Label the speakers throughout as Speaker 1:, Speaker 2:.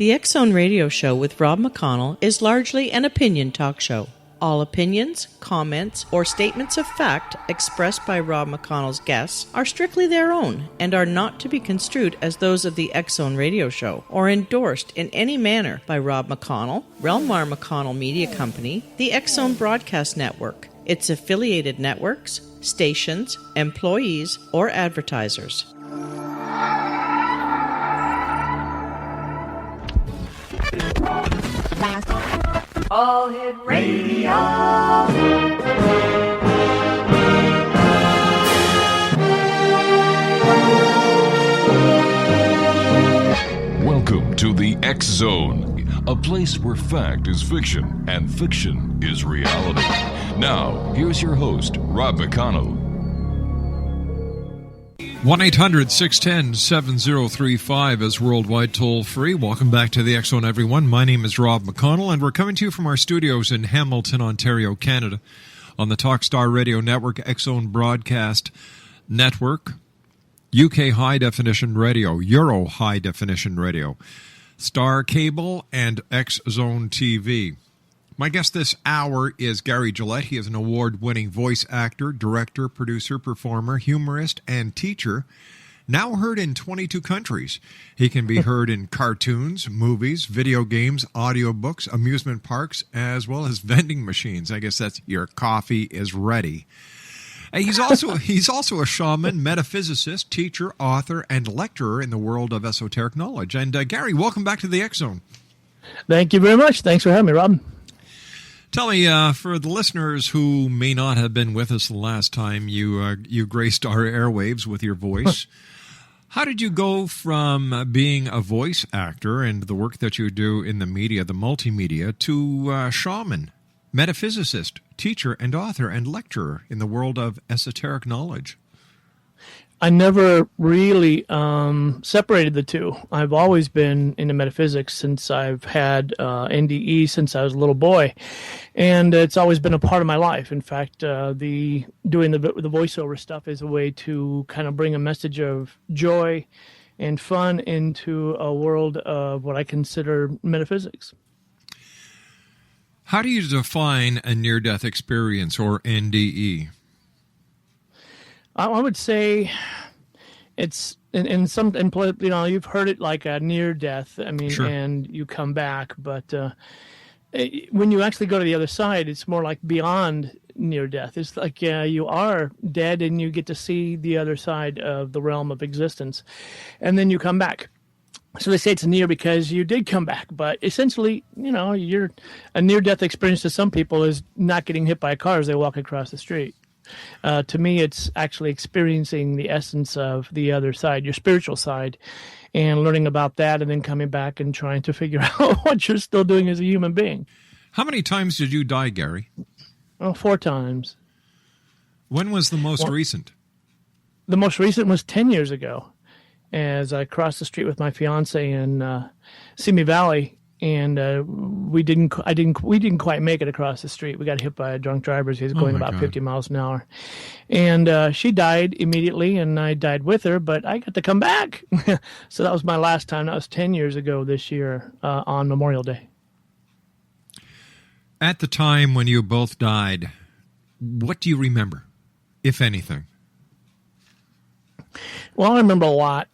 Speaker 1: The X-Zone Radio Show with Rob McConnell is largely an opinion talk show. All opinions, comments, or statements of fact expressed by Rob McConnell's guests are strictly their own and are not to be construed as those of the X-Zone Radio Show or endorsed in any manner by Rob McConnell, Relmar McConnell Media Company, the X-Zone Broadcast Network, its affiliated networks, stations, employees, or advertisers.
Speaker 2: All Hit Radio.
Speaker 3: Welcome to the X-Zone, a place where fact is fiction and fiction is reality. Now, here's your host, Rob McConnell.
Speaker 4: 1-800-610-7035 is worldwide toll-free. Welcome back to the X-Zone, everyone. My name is Rob McConnell, and we're coming to you from our studios in Hamilton, Ontario, Canada, on the Talkstar Radio Network, X-Zone Broadcast Network, UK High Definition Radio, Euro High Definition Radio, Star Cable, and X-Zone TV. My guest this hour is Gary Gillette. He is an award-winning voice actor, director, producer, performer, humorist, and teacher, now heard in 22 countries. He can be heard in cartoons, movies, video games, audiobooks, amusement parks, as well as vending machines. I guess that's your coffee is ready. He's also a shaman, metaphysicist, teacher, author, and lecturer in the world of esoteric knowledge. And Gary, welcome back to the X-Zone.
Speaker 5: Thank you very much. Thanks for having me, Rob.
Speaker 4: Tell me, for the listeners who may not have been with us the last time you graced our airwaves with your voice, how did you go from being a voice actor and the work that you do in the media, the multimedia, to shaman, metaphysicist, teacher, and author and lecturer in the world of esoteric knowledge?
Speaker 5: I never really separated the two. I've always been into metaphysics since I've had NDE since I was a little boy, and it's always been a part of my life. In fact, doing the voiceover stuff is a way to kind of bring a message of joy and fun into a world of what I consider metaphysics.
Speaker 4: How do you define a near-death experience, or NDE?
Speaker 5: I would say it's in some, you've heard it like a near death. I mean, sure. And you come back, but when you actually go to the other side, it's more like beyond near death. It's like you are dead and you get to see the other side of the realm of existence, and then you come back. So they say it's near because you did come back, but essentially, a near-death experience to some people is not getting hit by a car as they walk across the street. To me, it's actually experiencing the essence of the other side, your spiritual side, and learning about that and then coming back and trying to figure out what you're still doing as a human being.
Speaker 4: How many times did you die, Gary?
Speaker 5: 4 times.
Speaker 4: When was the most recent?
Speaker 5: The most recent was 10 years ago, as I crossed the street with my fiance in Simi Valley. And we didn't quite make it across the street. We got hit by a drunk driver. He was going about 50 miles an hour. And she died immediately, and I died with her, but I got to come back. So that was my last time. That was 10 years ago this year on Memorial Day.
Speaker 4: At the time when you both died, what do you remember, if anything?
Speaker 5: Well, I remember a lot.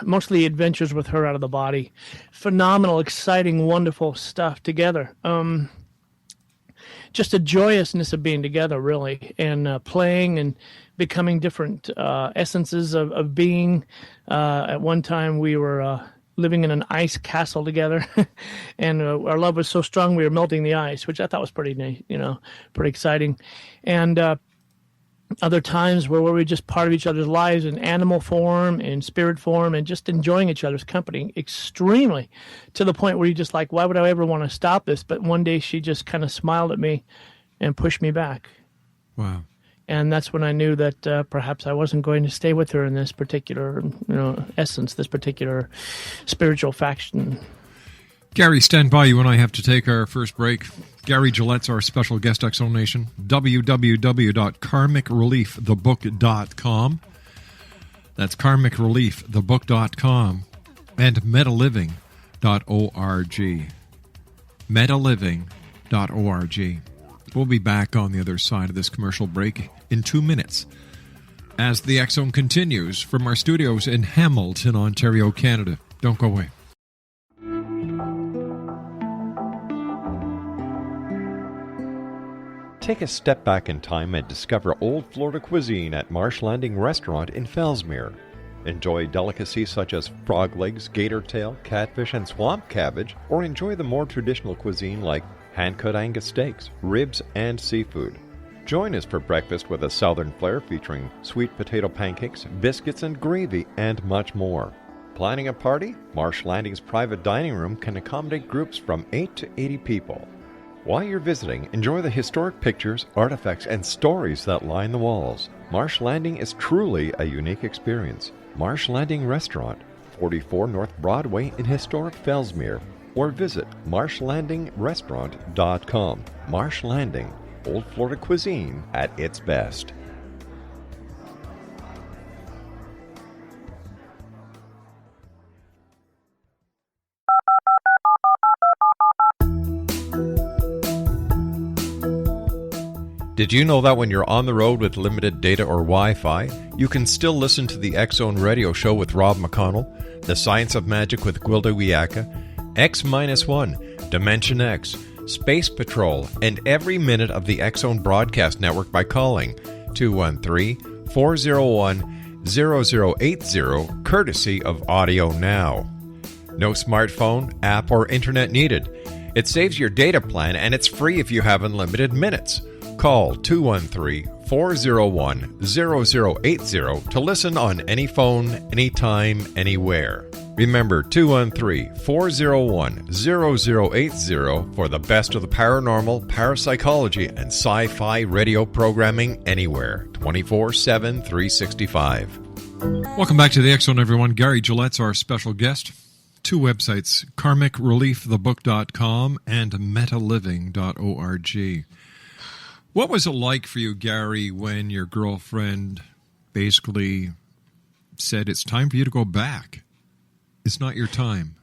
Speaker 5: Mostly adventures with her out of the body. Phenomenal, exciting, wonderful stuff together. Just a joyousness of being together, really, and playing and becoming different essences of being. At one time, we were living in an ice castle together, and our love was so strong we were melting the ice, which I thought was pretty neat, pretty exciting. And other times where we were just part of each other's lives in animal form, in spirit form, and just enjoying each other's company extremely, to the point where you're just like, why would I ever want to stop this? But one day she just kind of smiled at me and pushed me back.
Speaker 4: Wow.
Speaker 5: And that's when I knew that perhaps I wasn't going to stay with her in this particular essence, this particular spiritual faction.
Speaker 4: Gary, stand by. You and I have to take our first break. Gary Gillette's our special guest, X-Zone Nation. www.karmicreliefthebook.com. That's karmicreliefthebook.com. And metaliving.org. We'll be back on the other side of this commercial break in 2 minutes as the X Zone continues from our studios in Hamilton, Ontario, Canada. Don't go away.
Speaker 6: Take a step back in time and discover old Florida cuisine at Marsh Landing Restaurant in Fellsmere. Enjoy delicacies such as frog legs, gator tail, catfish, and swamp cabbage, or enjoy the more traditional cuisine like hand-cut Angus steaks, ribs, and seafood. Join us for breakfast with a southern flair featuring sweet potato pancakes, biscuits and gravy, and much more. Planning a party? Marsh Landing's private dining room can accommodate groups from 8 to 80 people. While you're visiting, enjoy the historic pictures, artifacts, and stories that line the walls. Marsh Landing is truly a unique experience. Marsh Landing Restaurant, 44 North Broadway in historic Fellsmere, or visit marshlandingrestaurant.com. Marsh Landing, old Florida cuisine at its best. Did you know that when you're on the road with limited data or Wi-Fi, you can still listen to the X Zone Radio Show with Rob McConnell, The Science of Magic with Gwilda Wiyaka, X-1, Dimension X, Space Patrol, and every minute of the X Zone broadcast network by calling 213-401-0080, courtesy of Audio Now. No smartphone, app, or internet needed. It saves your data plan and it's free if you have unlimited minutes. Call 213-401-0080 to listen on any phone, anytime, anywhere. Remember 213-401-0080 for the best of the paranormal, parapsychology, and sci-fi radio programming anywhere, 24/7, 365.
Speaker 4: Welcome back to the X Zone, everyone. Gary Gillette's our special guest. 2 websites, karmicreliefthebook.com and metaliving.org. What was it like for you, Gary, when your girlfriend basically said, it's time for you to go back? It's not your time.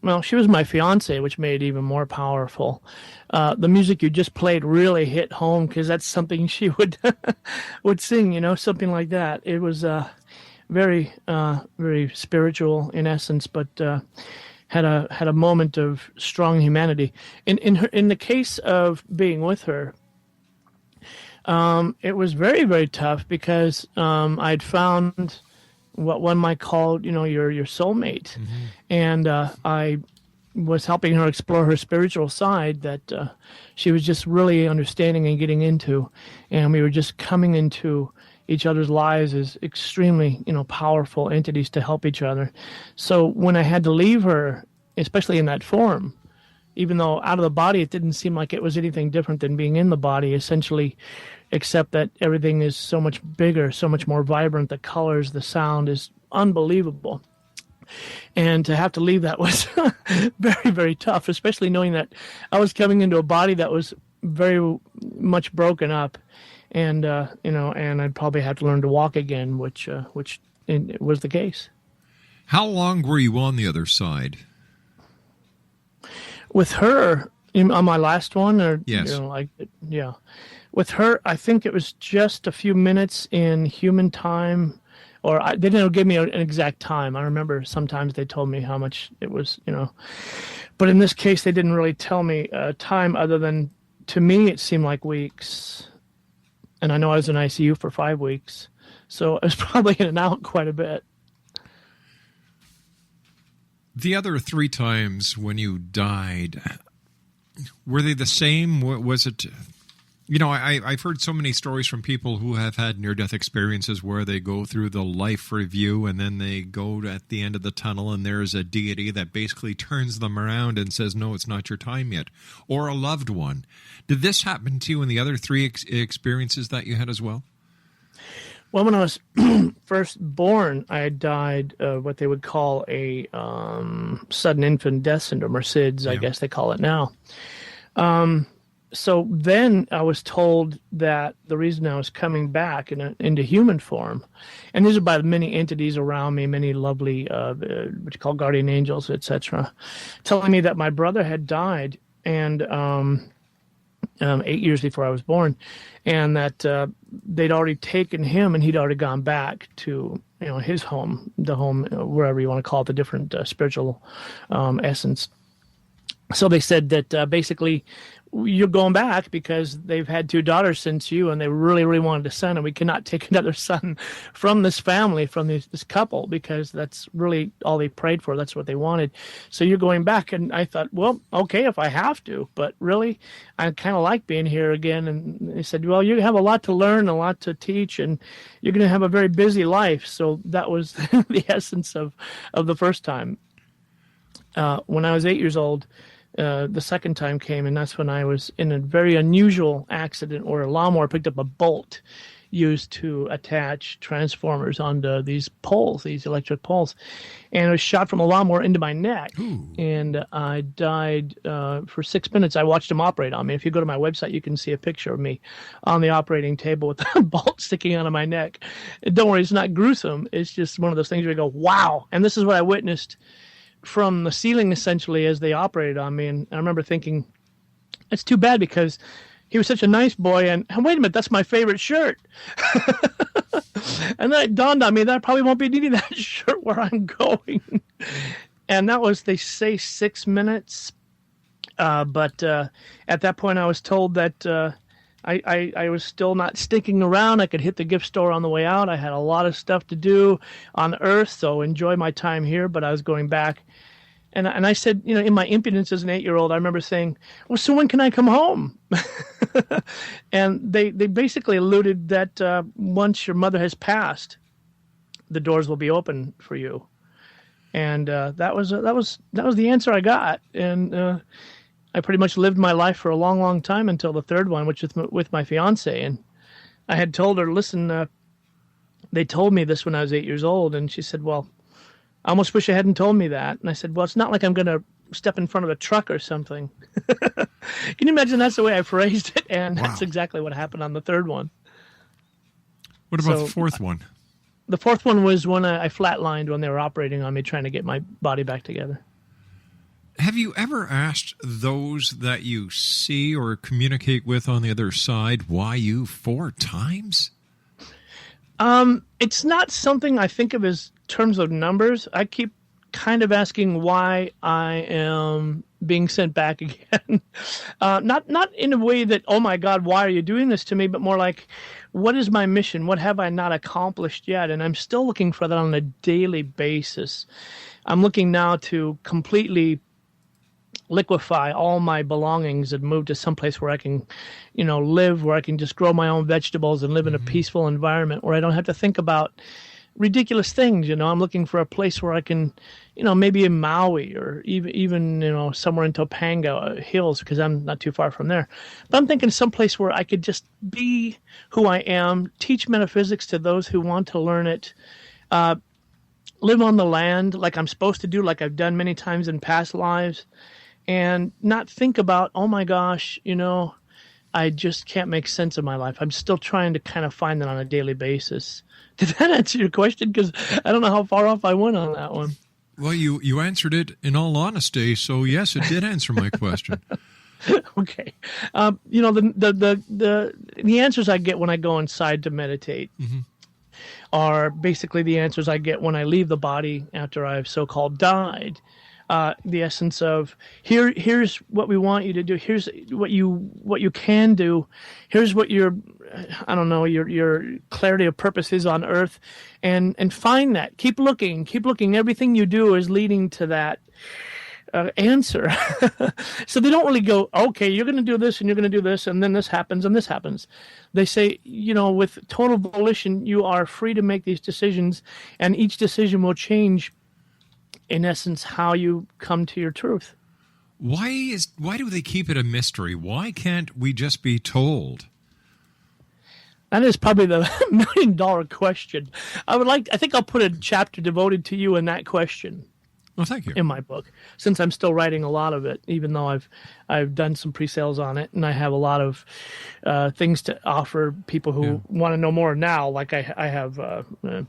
Speaker 5: Well, she was my fiance, which made it even more powerful. The music you just played really hit home because that's something she would would sing, something like that. It was very, very spiritual in essence, but had a moment of strong humanity. In the case of being with her, it was very, very tough because I'd found what one might call, your soulmate. Mm-hmm. And I was helping her explore her spiritual side that she was just really understanding and getting into. And we were just coming into each other's lives as extremely, powerful entities to help each other. So when I had to leave her, especially in that form, even though out of the body, it didn't seem like it was anything different than being in the body, essentially, except that everything is so much bigger, so much more vibrant. The colors, the sound is unbelievable. And to have to leave that was very, very tough, especially knowing that I was coming into a body that was very much broken up. And, and I'd probably have to learn to walk again, which was the case.
Speaker 4: How long were you on the other side?
Speaker 5: With her, on my last one, or
Speaker 4: yes,
Speaker 5: yeah. With her, I think it was just a few minutes in human time, or they didn't give me an exact time. I remember sometimes they told me how much it was, but in this case, they didn't really tell me time other than, to me, it seemed like weeks. And I know I was in ICU for 5 weeks, so I was probably in and out quite a bit.
Speaker 4: The other 3 times when you died, were they the same? Was it, I've heard so many stories from people who have had near-death experiences where they go through the life review and then they go at the end of the tunnel and there's a deity that basically turns them around and says, no, it's not your time yet, or a loved one. Did this happen to you in the other 3 experiences that you had as well?
Speaker 5: Well, when I was first born, I had died of what they would call a sudden infant death syndrome, or SIDS, I guess they call it now. So then I was told that the reason I was coming back into human form, and these are by the many entities around me, many lovely, what you call guardian angels, etc., telling me that my brother had died, and 8 years before I was born, and that they'd already taken him, and he'd already gone back to his home, the home, wherever you want to call it, the different spiritual essence. So they said that basically you're going back because they've had 2 daughters since you, and they really, really wanted a son, and we cannot take another son from this family, from this couple, because that's really all they prayed for. That's what they wanted. So you're going back. And I thought, well, okay, if I have to, but really, I kind of like being here again. And they said, well, you have a lot to learn, a lot to teach, and you're going to have a very busy life. So that was the essence of the first time. When I was 8 years old, the second time came, and that's when I was in a very unusual accident where a lawnmower picked up a bolt used to attach transformers onto these poles, these electric poles, and it was shot from a lawnmower into my neck. Ooh. And I died for 6 minutes. I watched them operate on me. If you go to my website, you can see a picture of me on the operating table with the bolt sticking out of my neck. Don't worry, it's not gruesome. It's just one of those things where you go, wow. And this is what I witnessed from the ceiling, essentially, as they operated on me. And I remember thinking, it's too bad because he was such a nice boy. And wait a minute, that's my favorite shirt. And then it dawned on me that I probably won't be needing that shirt where I'm going. And that was, they say, 6 minutes. But at that point, I was told that I was still not sticking around. I could hit the gift store on the way out. I had a lot of stuff to do on Earth, so enjoy my time here, but I was going back. And I said, in my impudence as an 8-year-old, I remember saying, well, so when can I come home? And they basically alluded that once your mother has passed, the doors will be open for you. And that was the answer I got. And I pretty much lived my life for a long, long time until the third one, which was with my fiance. And I had told her, listen, they told me this when I was 8 years old. And she said, well, I almost wish I hadn't told me that. And I said, well, it's not like I'm going to step in front of a truck or something. Can you imagine that's the way I phrased it? And wow. That's exactly what happened on the third one.
Speaker 4: What about the fourth one?
Speaker 5: The fourth one was when I flatlined when they were operating on me, trying to get my body back together.
Speaker 4: Have you ever asked those that you see or communicate with on the other side why you 4 times?
Speaker 5: It's not something I think of as terms of numbers. I keep kind of asking why I am being sent back again. Not in a way that, oh my God, why are you doing this to me? But more like, what is my mission? What have I not accomplished yet? And I'm still looking for that on a daily basis. I'm looking now to completely liquefy all my belongings and move to someplace where I can, live, where I can just grow my own vegetables and live in a peaceful environment where I don't have to think about ridiculous things. I'm looking for a place where I can, maybe in Maui or even somewhere in Topanga Hills, because I'm not too far from there. But I'm thinking someplace where I could just be who I am, teach metaphysics to those who want to learn it, live on the land like I'm supposed to do, like I've done many times in past lives, and not think about, oh my gosh, I just can't make sense of my life. I'm still trying to kind of find that on a daily basis. Did that answer your question? Because I don't know how far off I went on that one.
Speaker 4: Well, you answered it in all honesty, so yes, it did answer my question.
Speaker 5: Okay. The answers I get when I go inside to meditate are basically the answers I get when I leave the body after I've so-called died. The essence of here's what we want you to do. Here's what you can do. Here's what your clarity of purpose is on Earth, and find that. Keep looking. Everything you do is leading to that answer. So they don't really go, okay, you're going to do this and you're going to do this, and then this happens and this happens. They say, with total volition, you are free to make these decisions, and each decision will change, in essence, how you come to your truth.
Speaker 4: Why do they keep it a mystery? Why can't we just be told?
Speaker 5: That is probably the $1 million question. I think I'll put a chapter devoted to you in that question.
Speaker 4: Well, thank you.
Speaker 5: In my book, since I'm still writing a lot of it, even though I've done some pre-sales on it, and I have a lot of things to offer people who want to know more now. Like I have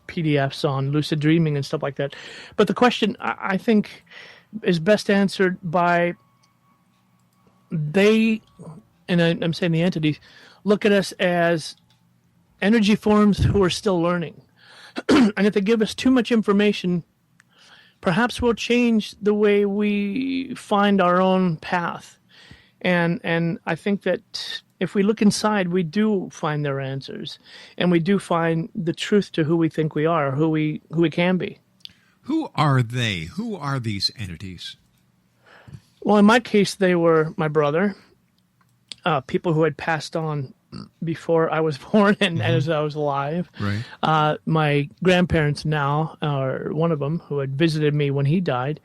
Speaker 5: PDFs on lucid dreaming and stuff like that. But the question I think is best answered by they, and I'm saying the entities, look at us as energy forms who are still learning, and if they give us too much information, perhaps we'll change the way we find our own path. And I think that if we look inside, we do find their answers, and we do find the truth to who we think we are, who we can be.
Speaker 4: Who are they? Who are these entities?
Speaker 5: Well, in my case, they were my brother, people who had passed on before I was born and as I was alive.
Speaker 4: Right.
Speaker 5: My grandparents now, or one of them who had visited me when he died.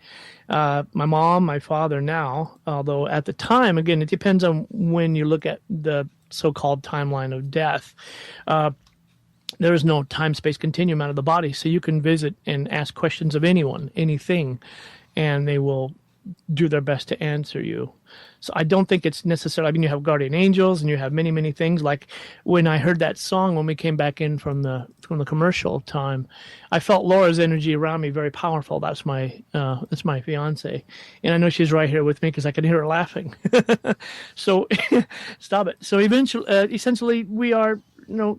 Speaker 5: My mom, my father now, although at the time, again, it depends on when you look at the so-called timeline of death. There is no time-space continuum out of the body, so you can visit and ask questions of anyone, anything, and they will do their best to answer you. So I don't think it's necessary. I mean, you have guardian angels and you have many, many things. Like when I heard that song, when we came back in from the commercial time, I felt Laura's energy around me very powerful. That's my fiance. And I know she's right here with me because I can hear her laughing. So stop it. So essentially we are,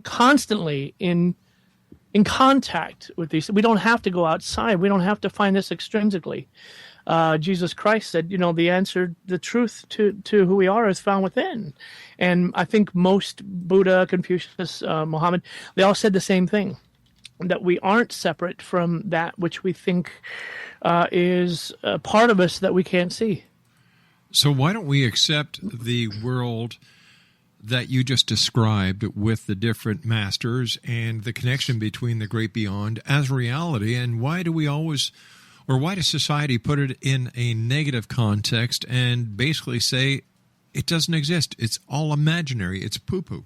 Speaker 5: constantly in contact with these. We don't have to go outside. We don't have to find this extrinsically. Jesus Christ said, the answer, the truth to who we are is found within. And I think most Buddha, Confucius, Muhammad, they all said the same thing, that we aren't separate from that which we think is a part of us that we can't see.
Speaker 4: So why don't we accept the world that you just described with the different masters and the connection between the great beyond as reality? And why do we always... Or why does society put it in a negative context and basically say it doesn't exist? It's all imaginary. It's poo-poo.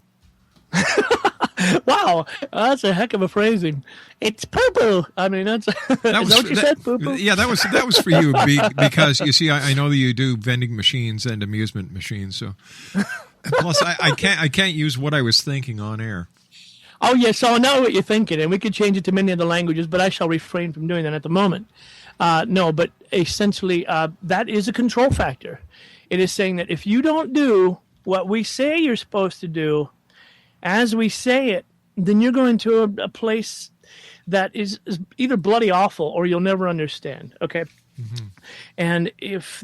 Speaker 5: Wow, that's a heck of a phrasing. It's poo-poo. I mean, is that what you said, poo-poo?
Speaker 4: Yeah, that was for you because, you see, I know that you do vending machines and amusement machines. So, plus, I can't use what I was thinking on air.
Speaker 5: Oh, yes, so I know what you're thinking, and we could change it to many other languages, but I shall refrain from doing that at the moment. No, but essentially, that is a control factor. It is saying that if you don't do what we say you're supposed to do as we say it, then you're going to a place that is either bloody awful or you'll never understand, okay? Mm-hmm. And if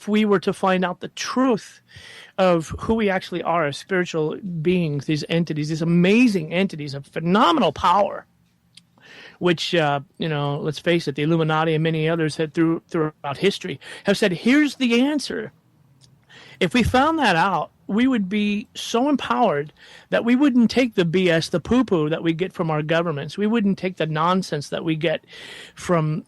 Speaker 5: we were to find out the truth of who we actually are as spiritual beings, these entities, these amazing entities of phenomenal power, which, let's face it, the Illuminati and many others had throughout history have said, here's the answer. If we found that out, we would be so empowered that we wouldn't take the BS, the poo-poo that we get from our governments. We wouldn't take the nonsense that we get from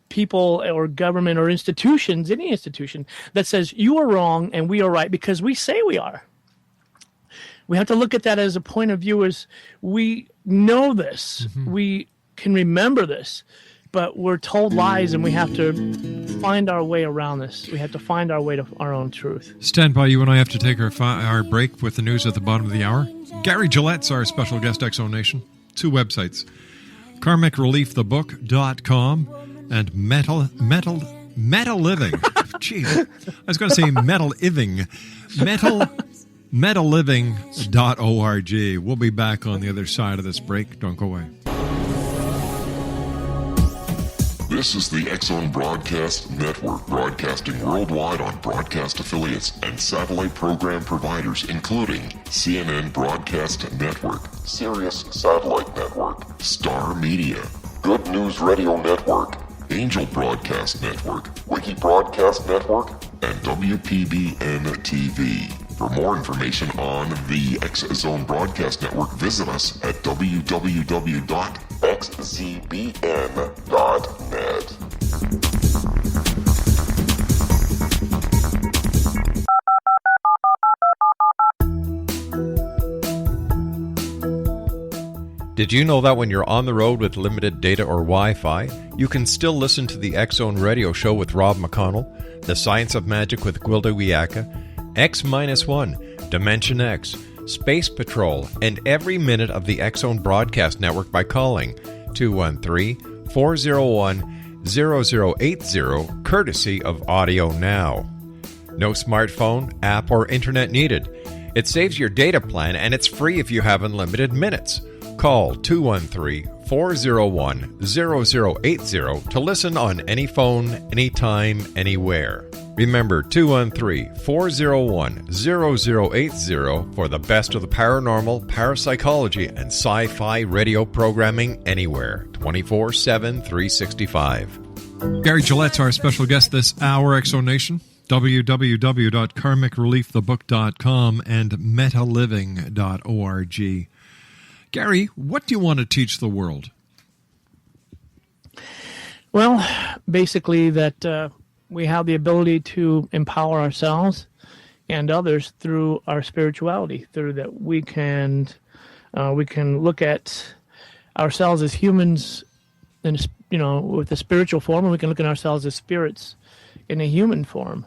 Speaker 5: people or government or institutions, any institution, that says you are wrong and we are right because we say we are. We have to look at that as a point of view as we know this. Mm-hmm. We can remember this, but we're told lies and we have to find our way around this. We have to find our way to our own truth. Stand by.
Speaker 4: You and I have to take our break with the news at the bottom of the hour. Gary Gillette's our special guest, Exo Nation. 2 websites, karmicreliefthebook.com and metal living. Jeez, I was going to say metal iving. Metaliving.org. We'll be back on the other side of this break. Don't go away.
Speaker 3: This is the X-Zone Broadcast Network, broadcasting worldwide on broadcast affiliates and satellite program providers, including CNN Broadcast Network, Sirius Satellite Network, Star Media, Good News Radio Network, Angel Broadcast Network, Wiki Broadcast Network, and WPBN TV. For more information on the X-Zone Broadcast Network, visit us at www.xzbn.net.
Speaker 6: Did you know that when you're on the road with limited data or Wi-Fi, you can still listen to the X-Zone Radio Show with Rob McConnell, The Science of Magic with Gwilda Wiyaka, X-1, Dimension X, Space Patrol, and every minute of the X-Zone Broadcast Network by calling 213-401-0080, courtesy of Audio Now. No smartphone, app, or internet needed. It saves your data plan, and it's free if you have unlimited minutes. Call 213-401-0080 to listen on any phone, anytime, anywhere. Remember, 213-401-0080 for the best of the paranormal, parapsychology, and sci-fi radio programming anywhere, 24/7, 365.
Speaker 4: Gary Gillette's our special guest this hour, Exonation. www.karmicreliefthebook.com and metaliving.org. Gary, what do you want to teach the world?
Speaker 5: Well, basically that we have the ability to empower ourselves and others through our spirituality, through that we can look at ourselves as humans, in, with a spiritual form, and we can look at ourselves as spirits in a human form.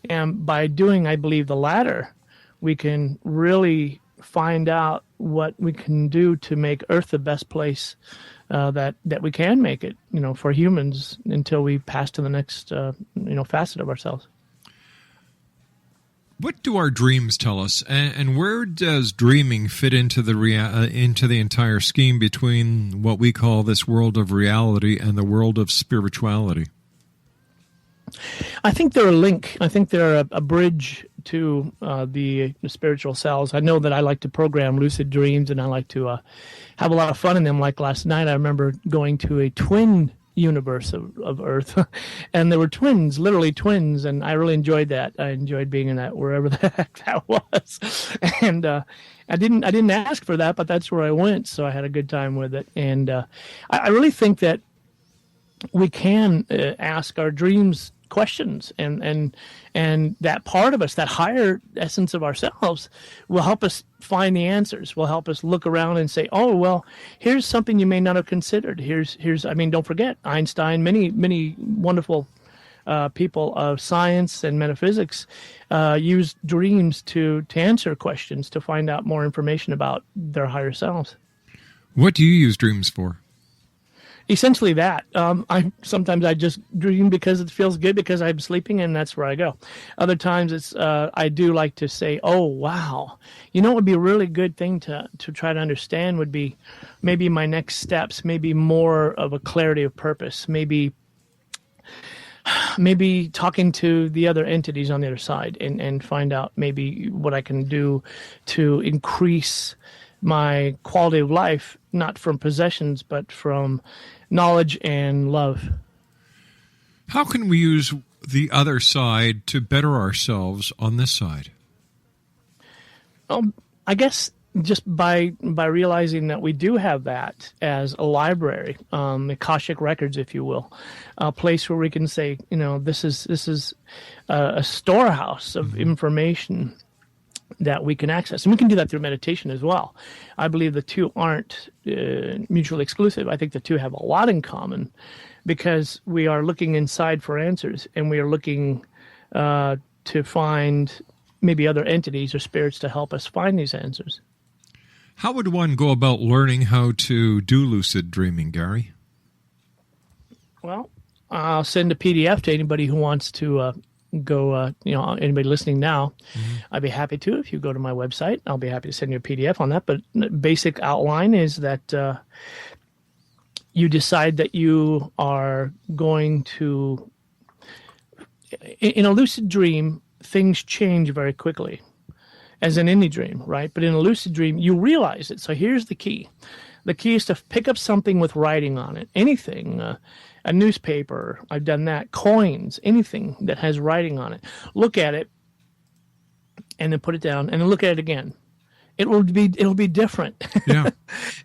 Speaker 5: And by doing, I believe, the latter, we can really find out what we can do to make Earth the best place that we can make it, for humans until we pass to the next, facet of ourselves.
Speaker 4: What do our dreams tell us, and where does dreaming fit into the entire scheme between what we call this world of reality and the world of spirituality?
Speaker 5: I think they're a link. I think they're a bridge to the spiritual selves. I know that I like to program lucid dreams, and I like to have a lot of fun in them. Like last night, I remember going to a twin universe of Earth, and there were twins, literally twins, and I really enjoyed that. I enjoyed being in that, wherever the heck that was. And I didn't ask for that, but that's where I went, so I had a good time with it. And I really think that we can ask our dreams questions, and that part of us, that higher essence of ourselves, will help us find the answers, will help us look around and say, oh, well, here's something you may not have considered. Here's don't forget Einstein, many wonderful people of science and metaphysics used dreams to answer questions, to find out more information about their higher selves.
Speaker 4: What do you use dreams for?
Speaker 5: Essentially that. Sometimes I just dream because it feels good, because I'm sleeping, and that's where I go. Other times it's I do like to say, oh, wow. What would be a really good thing to try to understand would be maybe my next steps, maybe more of a clarity of purpose, maybe talking to the other entities on the other side and find out maybe what I can do to increase my quality of life, not from possessions, but from knowledge and love.
Speaker 4: How can we use the other side to better ourselves on this side?
Speaker 5: I guess just by realizing that we do have that as a library, Akashic records, if you will, a place where we can say, this is a storehouse of information that we can access. And we can do that through meditation as well. I believe the two aren't mutually exclusive. I think the two have a lot in common, because we are looking inside for answers, and we are looking to find maybe other entities or spirits to help us find these answers.
Speaker 4: How would one go about learning how to do lucid dreaming, Gary?
Speaker 5: Well, I'll send a PDF to anybody who wants to go, anybody listening now. Mm-hmm. I'd be happy to. If you go to my website, I'll be happy to send you a PDF on that. But the basic outline is that you decide that you are going to, in a lucid dream, things change very quickly, as in any dream, right? But in a lucid dream, you realize it. So here's the key. The key is to pick up something with writing on it, anything, a newspaper, I've done that, coins, anything that has writing on it. Look at it, and then put it down, and then look at it again. It'll be different.
Speaker 4: Yeah.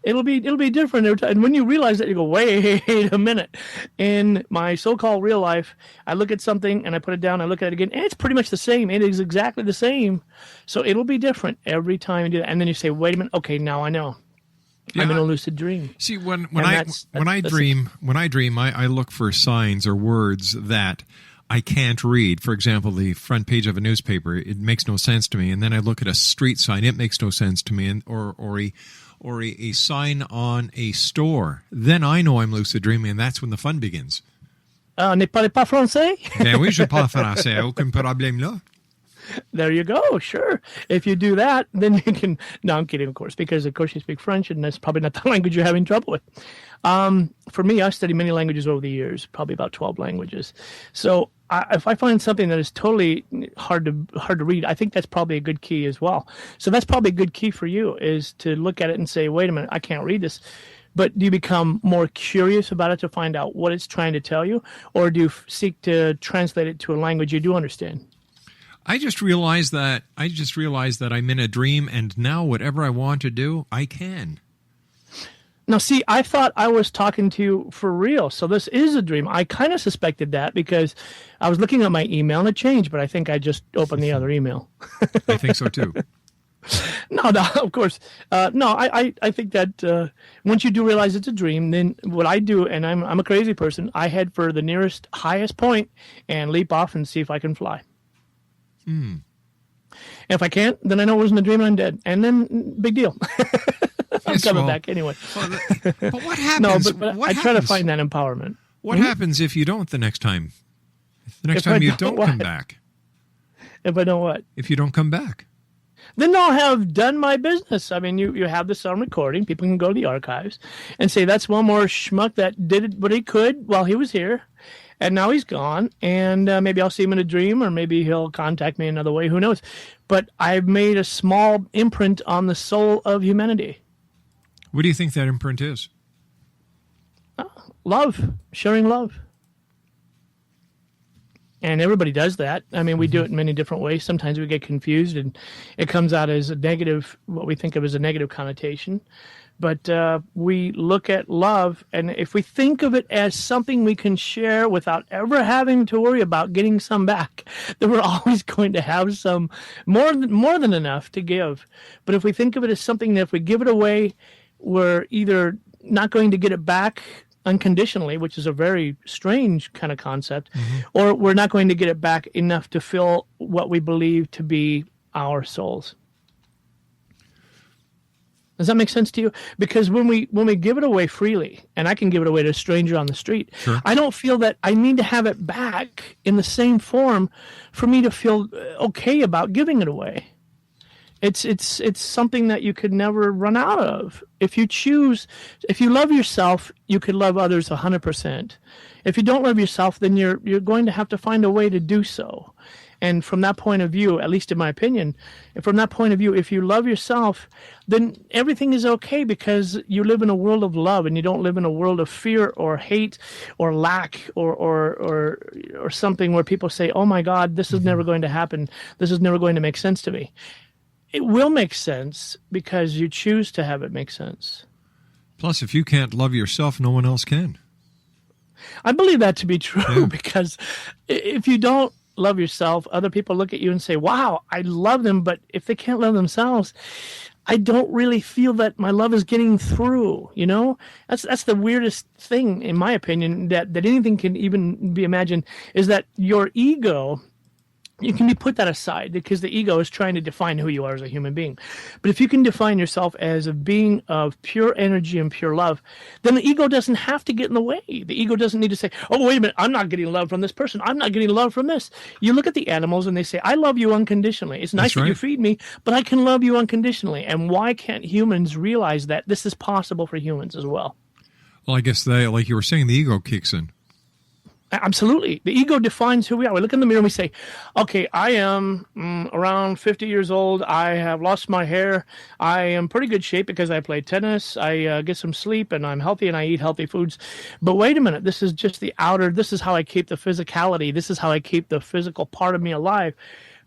Speaker 5: it'll be different every time. And when you realize that, you go, wait a minute. In my so-called real life, I look at something and I put it down, I look at it again, and it's pretty much the same. It is exactly the same. So it'll be different every time you do that. And then you say, wait a minute, okay, now I know. I'm in a lucid dream.
Speaker 4: See, when I dream, I look for signs or words that I can't read. For example, the front page of a newspaper, it makes no sense to me. And then I look at a street sign, it makes no sense to me. Or a sign on a store. Then I know I'm lucid dreaming, and that's when the fun begins.
Speaker 5: Ne parlez pas français?
Speaker 4: Ben oui, je parle français. Aucun problème là.
Speaker 5: There you go. Sure. If you do that, then you can. No, I'm kidding, of course, because of course you speak French, and that's probably not the language you're having trouble with. For me, I've studied many languages over the years, probably about 12 languages. So if I find something that is totally hard to read, I think that's probably a good key as well. So that's probably a good key for you, is to look at it and say, wait a minute, I can't read this. But do you become more curious about it to find out what it's trying to tell you, or do you seek to translate it to a language you do understand?
Speaker 4: I just realized that I'm in a dream, and now whatever I want to do, I can.
Speaker 5: Now, see, I thought I was talking to you for real, so this is a dream. I kind of suspected that because I was looking at my email and it changed, but I think I just opened the other email.
Speaker 4: I think so too.
Speaker 5: No, of course. I think that once you do realize it's a dream, then what I do, and I'm a crazy person, I head for the nearest highest point and leap off and see if I can fly. And if I can't, then I know it wasn't a dream and I'm dead. And then, big deal. I'm coming back anyway.
Speaker 4: But what happens?
Speaker 5: No, but I try to find that empowerment.
Speaker 4: What happens if you don't the next time? The next time you don't come back?
Speaker 5: If I don't what?
Speaker 4: If you don't come back.
Speaker 5: Then I'll have done my business. I mean, you have this on recording. People can go to the archives and say, that's one more schmuck that did what he could while he was here. And now he's gone, and maybe I'll see him in a dream, or maybe he'll contact me another way. Who knows? But I've made a small imprint on the soul of humanity.
Speaker 4: What do you think that imprint is?
Speaker 5: Love. Sharing love. And everybody does that. I mean, we do it in many different ways. Sometimes we get confused, and it comes out as a negative, what we think of as a negative connotation. But we look at love, and if we think of it as something we can share without ever having to worry about getting some back, then we're always going to have some more than enough to give. But if we think of it as something that if we give it away, we're either not going to get it back unconditionally, which is a very strange kind of concept, or we're not going to get it back enough to fill what we believe to be our souls. Does that make sense to you? Because when we give it away freely, and I can give it away to a stranger on the street, sure, I don't feel that I need to have it back in the same form for me to feel okay about giving it away. It's something that you could never run out of. If you love yourself, you could love others 100%. If you don't love yourself, then you're going to have to find a way to do so. And from that point of view, at least in my opinion, from that point of view, if you love yourself, then everything is okay because you live in a world of love and you don't live in a world of fear or hate or lack or something where people say, oh my God, this is never going to happen. This is never going to make sense to me. It will make sense because you choose to have it make sense.
Speaker 4: Plus, if you can't love yourself, no one else can.
Speaker 5: I believe that to be true because if you don't love yourself, other people look at you and say, wow, I love them. But if they can't love themselves, I don't really feel that my love is getting through. You know, that's the weirdest thing, in my opinion, that anything can even be imagined, is that your ego, you can put that aside because the ego is trying to define who you are as a human being. But if you can define yourself as a being of pure energy and pure love, then the ego doesn't have to get in the way. The ego doesn't need to say, oh, wait a minute, I'm not getting love from this person. I'm not getting love from this. You look at the animals and they say, I love you unconditionally. It's nice that you feed me, but I can love you unconditionally. And why can't humans realize that this is possible for humans as well?
Speaker 4: Well, I guess like you were saying, the ego kicks in.
Speaker 5: Absolutely. The ego defines who we are. We look in the mirror and we say, okay, I am around 50 years old. I have lost my hair. I am pretty good shape because I play tennis. I get some sleep and I'm healthy and I eat healthy foods. But wait a minute. This is just the outer. This is how I keep the physicality. This is how I keep the physical part of me alive.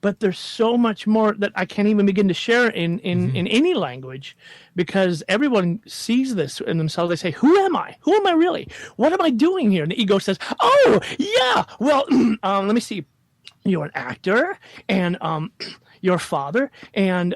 Speaker 5: But there's so much more that I can't even begin to share in any language because everyone sees this in themselves. They say, who am I? Who am I really? What am I doing here? And the ego says, oh, yeah, well, let me see. You're an actor and your father, and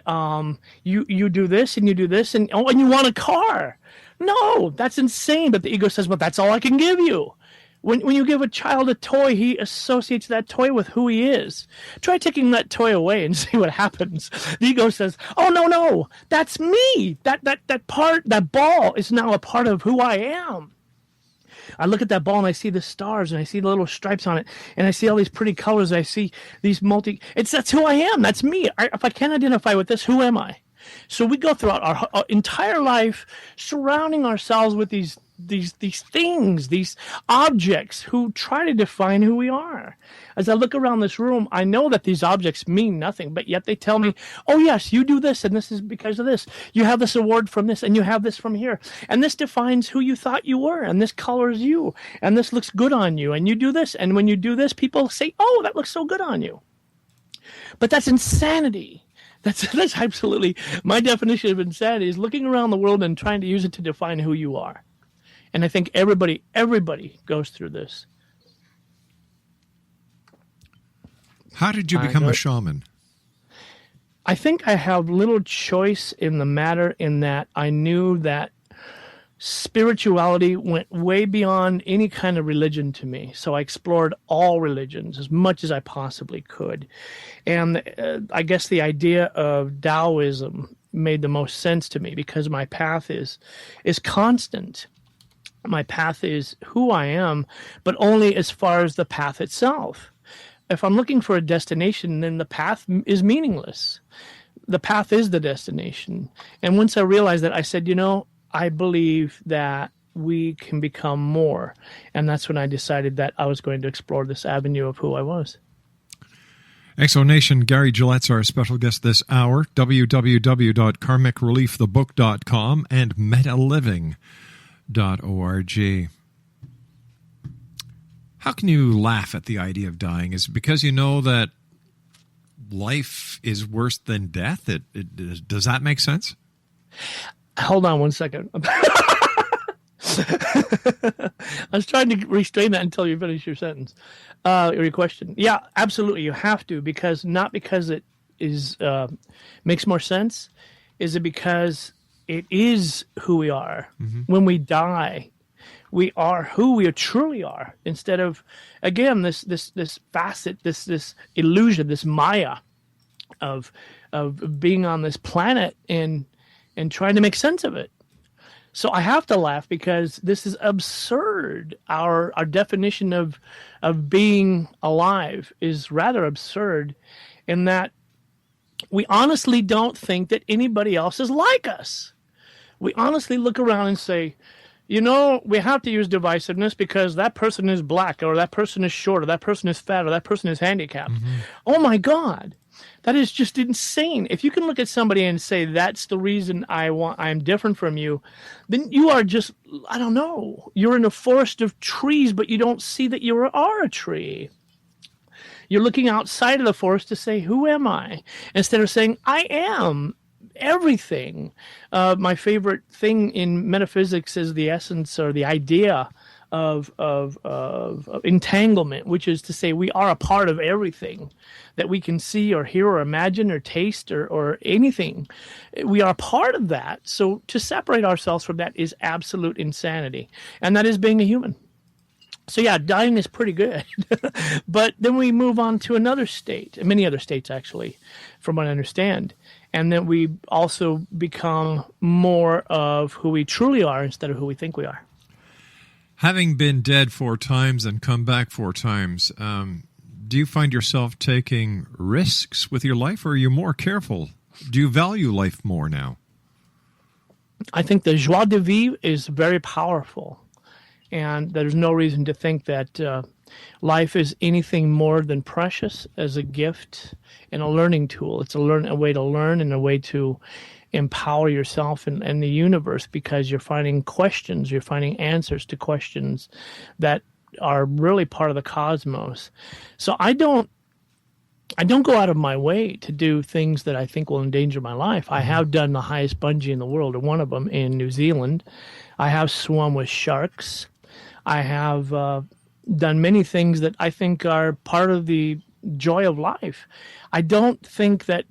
Speaker 5: you do this and you do this, and you want a car. No, that's insane. But the ego says, well, that's all I can give you. When you give a child a toy, he associates that toy with who he is. Try taking that toy away and see what happens. The ego says, oh, no, that's me. That ball is now a part of who I am. I look at that ball and I see the stars and I see the little stripes on it and I see all these pretty colors. I see these that's who I am. That's me. If I can't identify with this, who am I? So we go throughout our entire life surrounding ourselves with these things, these objects who try to define who we are. As I look around this room, I know that these objects mean nothing, but yet they tell me, oh yes, you do this, and this is because of this. You have this award from this, and you have this from here. And this defines who you thought you were, and this colors you, and this looks good on you, and you do this. And when you do this, people say, oh, that looks so good on you. But that's insanity. That's absolutely, my definition of insanity is looking around the world and trying to use it to define who you are. And I think everybody goes through this.
Speaker 4: How did you become a shaman?
Speaker 5: I think I have little choice in the matter, in that I knew that spirituality went way beyond any kind of religion to me. So I explored all religions as much as I possibly could. And I guess the idea of Taoism made the most sense to me because my path is constant. My path is who I am, but only as far as the path itself. If I'm looking for a destination, then the path is meaningless. The path is the destination. And once I realized that, I said, I believe that we can become more. And that's when I decided that I was going to explore this avenue of who I was.
Speaker 4: Exonation, Gary Gillette's our special guest this hour. www.karmicreliefthebook.com and metaliving.org. How can you laugh at the idea of dying? Is it because you know that life is worse than death? Does that make sense?
Speaker 5: Hold on one second. I was trying to restrain that until you finish your sentence, or your question. Yeah, absolutely. You have to, not because it is makes more sense. Is it because it is who we are? Mm-hmm. When we die, we are who we truly are. Instead of, again, this facet, this illusion, this Maya of being on this planet and trying to make sense of it. So I have to laugh because this is absurd. Our definition of being alive is rather absurd, in that we honestly don't think that anybody else is like us. We honestly look around and say, we have to use divisiveness because that person is black, or that person is short, or that person is fat, or that person is handicapped. Mm-hmm. Oh my God. That is just insane. If you can look at somebody and say, that's the reason I'm different from you, then you are just, I don't know, you're in a forest of trees, but you don't see that you are a tree. You're looking outside of the forest to say, who am I? Instead of saying, I am everything. My favorite thing in metaphysics is the essence, or the idea of entanglement, which is to say we are a part of everything that we can see or hear or imagine or taste or anything. We are a part of that. So to separate ourselves from that is absolute insanity. And that is being a human. So yeah, dying is pretty good. But then we move on to another state, many other states actually, from what I understand. And then we also become more of who we truly are instead of who we think we are.
Speaker 4: Having been dead 4 times and come back 4 times, do you find yourself taking risks with your life, or are you more careful? Do you value life more now?
Speaker 5: I think the joie de vivre is very powerful. And there's no reason to think that life is anything more than precious as a gift and a learning tool. It's a way to learn and a way to empower yourself and the universe, because you're finding questions, you're finding answers to questions that are really part of the cosmos. So I don't go out of my way to do things that I think will endanger my life. I have done the highest bungee in the world, or one of them, in New Zealand. I have swum with sharks. I have done many things that I think are part of the joy of life. I don't think that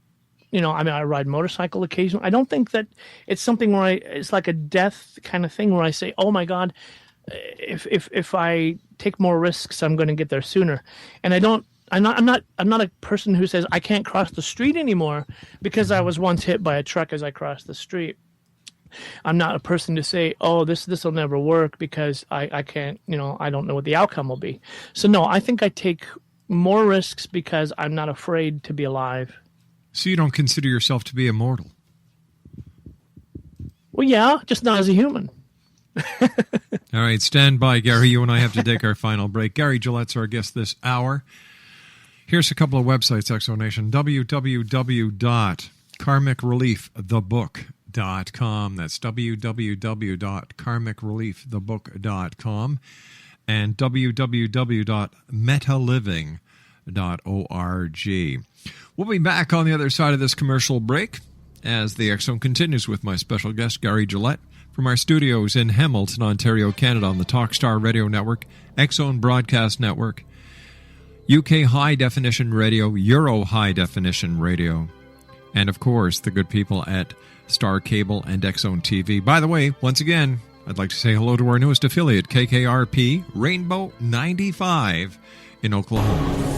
Speaker 5: I ride motorcycle occasionally. I don't think that it's something where it's like a death kind of thing where I say, oh my God, if I take more risks, I'm going to get there sooner. And I'm not a person who says I can't cross the street anymore because I was once hit by a truck as I crossed the street. I'm not a person to say, oh, this will never work because I can't, I don't know what the outcome will be. So no, I think I take more risks because I'm not afraid to be alive.
Speaker 4: So you don't consider yourself to be immortal?
Speaker 5: Well, yeah, just not as a human.
Speaker 4: All right, stand by, Gary. You and I have to take our final break. Gary Gillette's our guest this hour. Here's a couple of websites, Exonation. www.karmicreliefthebook.com. That's www.karmicreliefthebook.com. And www.metaliving.org. We'll be back on the other side of this commercial break as the X Zone continues with my special guest, Gary Gillette, from our studios in Hamilton, Ontario, Canada, on the Talkstar Radio Network, X Zone Broadcast Network, UK High Definition Radio, Euro High Definition Radio, and of course the good people at Star Cable and X Zone TV. By the way, once again, I'd like to say hello to our newest affiliate, KKRP Rainbow 95 in Oklahoma.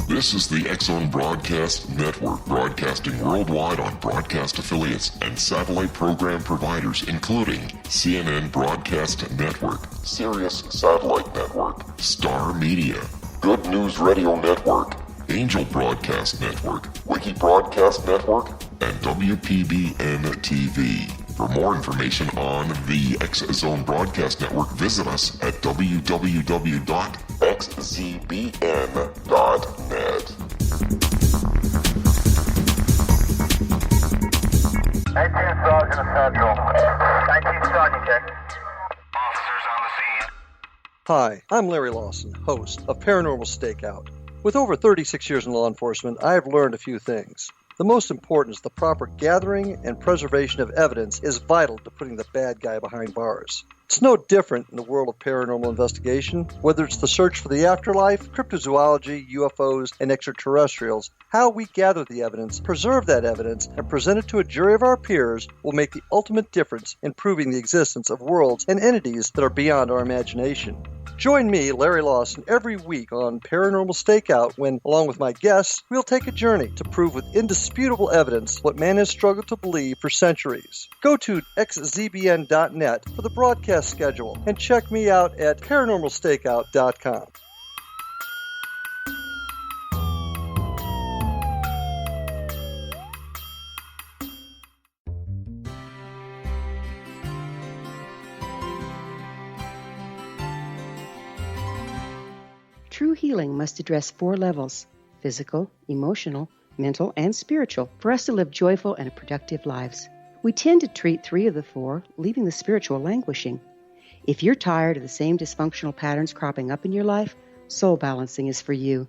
Speaker 3: This is the X Zone Broadcast Network, broadcasting worldwide on broadcast affiliates and satellite program providers, including CNN Broadcast Network, Sirius Satellite Network, Star Media, Good News Radio Network, Angel Broadcast Network, Wiki Broadcast Network, and WPBN TV. For more information on the X Zone Broadcast Network, visit us at www.xzbn.net.
Speaker 7: 19 Sergeant Central. 19 Sergeant, check. Officers on the scene.
Speaker 8: Hi, I'm Larry Lawson, host of Paranormal Stakeout. With over 36 years in law enforcement, I have learned a few things. The most important is the proper gathering and preservation of evidence is vital to putting the bad guy behind bars. It's no different in the world of paranormal investigation. Whether it's the search for the afterlife, cryptozoology, UFOs, and extraterrestrials, how we gather the evidence, preserve that evidence, and present it to a jury of our peers will make the ultimate difference in proving the existence of worlds and entities that are beyond our imagination. Join me, Larry Lawson, every week on Paranormal Stakeout when, along with my guests, we'll take a journey to prove with indisputable evidence what man has struggled to believe for centuries. Go to xzbn.net for the broadcast schedule and check me out at paranormalstakeout.com.
Speaker 9: True healing must address 4 levels: physical, emotional, mental, and spiritual, for us to live joyful and productive lives. We tend to treat 3 of the 4, leaving the spiritual languishing. If you're tired of the same dysfunctional patterns cropping up in your life, Soul Balancing is for you.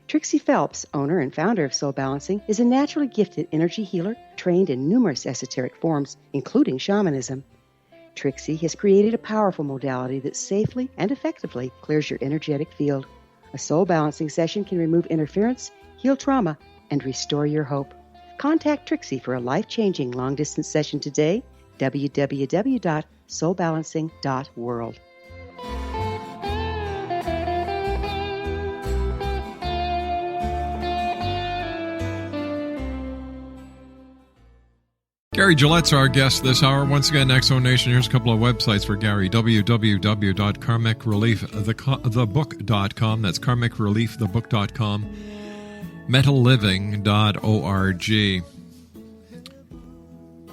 Speaker 9: Trixie Phelps, owner and founder of Soul Balancing, is a naturally gifted energy healer trained in numerous esoteric forms, including shamanism. Trixie has created a powerful modality that safely and effectively clears your energetic field. A soul balancing session can remove interference, heal trauma, and restore your hope. Contact Trixie for a life-changing long-distance session today. www.soulbalancing.world.
Speaker 4: Gary Gillette's our guest this hour. Once again, Exonation, here's a couple of websites for Gary. www.karmicreliefthebook.com. That's karmicreliefthebook.com. metaliving.org.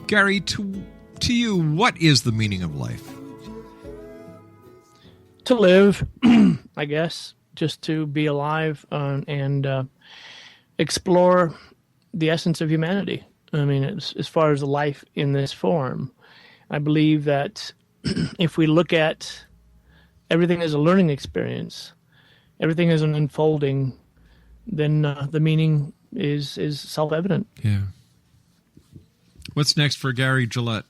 Speaker 4: Gary, to you, what is the meaning of life?
Speaker 5: To live, I guess, just to be alive and explore the essence of humanity. I mean, as far as life in this form, I believe that if we look at everything as a learning experience, everything as an unfolding, then the meaning is self-evident.
Speaker 4: Yeah. What's next for Gary Gillette?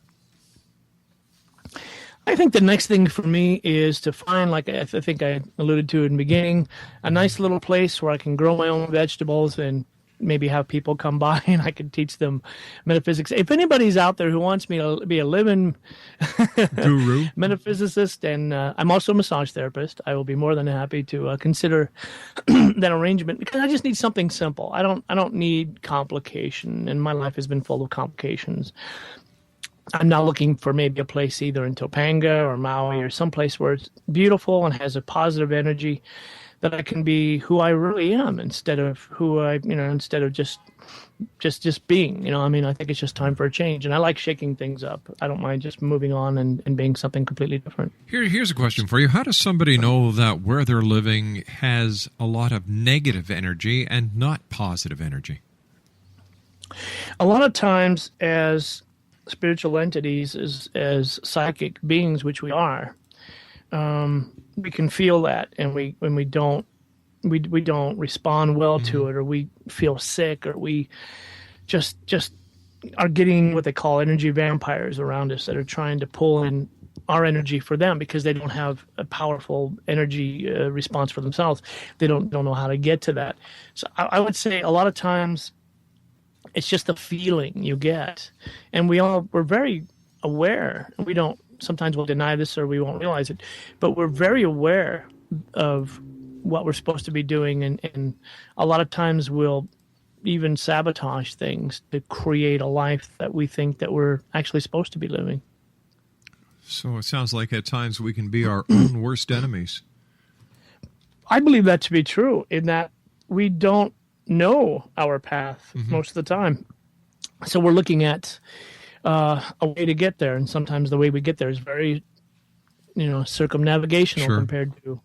Speaker 5: I think the next thing for me is to find, like I think I alluded to in the beginning, a nice little place where I can grow my own vegetables and maybe have people come by and I could teach them metaphysics. If anybody's out there who wants me to be a living
Speaker 4: guru
Speaker 5: metaphysicist, and I'm also a massage therapist, I will be more than happy to consider that arrangement, because I just need something simple. I don't need complication, and my life has been full of complications. I'm not looking for maybe a place either in Topanga or Maui or someplace where it's beautiful and has a positive energy, that I can be who I really am instead of just being. I think it's just time for a change, and I like shaking things up. I don't mind just moving on and being something completely different.
Speaker 4: Here's a question for you. How does somebody know that where they're living has a lot of negative energy and not positive energy?
Speaker 5: A lot of times, as spiritual entities, as psychic beings, which we are, we can feel that, and when we don't respond well to it, or we feel sick, or we just are getting what they call energy vampires around us that are trying to pull in our energy for them, because they don't have a powerful energy response for themselves. They don't know how to get to that. So I would say a lot of times it's just a feeling you get, and we're very aware. Sometimes we'll deny this or we won't realize it, but we're very aware of what we're supposed to be doing, and a lot of times we'll even sabotage things to create a life that we think that we're actually supposed to be living.
Speaker 4: So it sounds like at times we can be our own worst enemies.
Speaker 5: I believe that to be true, in that we don't know our path most of the time. So we're looking at a way to get there, and sometimes the way we get there is very, circumnavigational compared to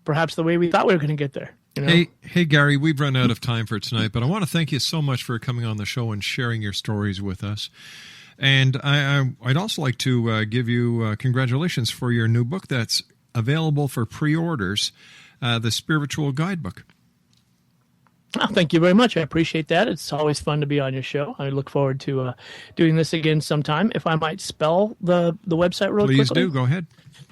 Speaker 5: perhaps the way we thought we were going to get there.
Speaker 4: Hey, Gary, we've run out of time for tonight, but I want to thank you so much for coming on the show and sharing your stories with us. And I'd also like to give you congratulations for your new book that's available for pre-orders, the Spiritual Guidebook.
Speaker 5: Oh, thank you very much. I appreciate that. It's always fun to be on your show. I look forward to doing this again sometime. If I might spell the website real quickly.
Speaker 4: Please do. Go ahead.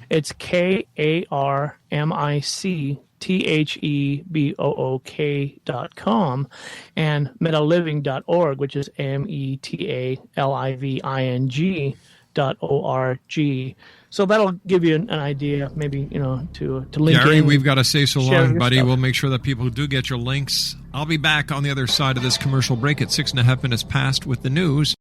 Speaker 5: It's KARMICTHEBOOK.com, and metaliving.org, which is METALIVING.org. So that'll give you an idea, maybe, to link
Speaker 4: Gary,
Speaker 5: in.
Speaker 4: we've got to say so long, buddy.
Speaker 5: Stuff.
Speaker 4: We'll make sure that people do get your links. I'll be back on the other side of this commercial break at 6.5 minutes past with the news.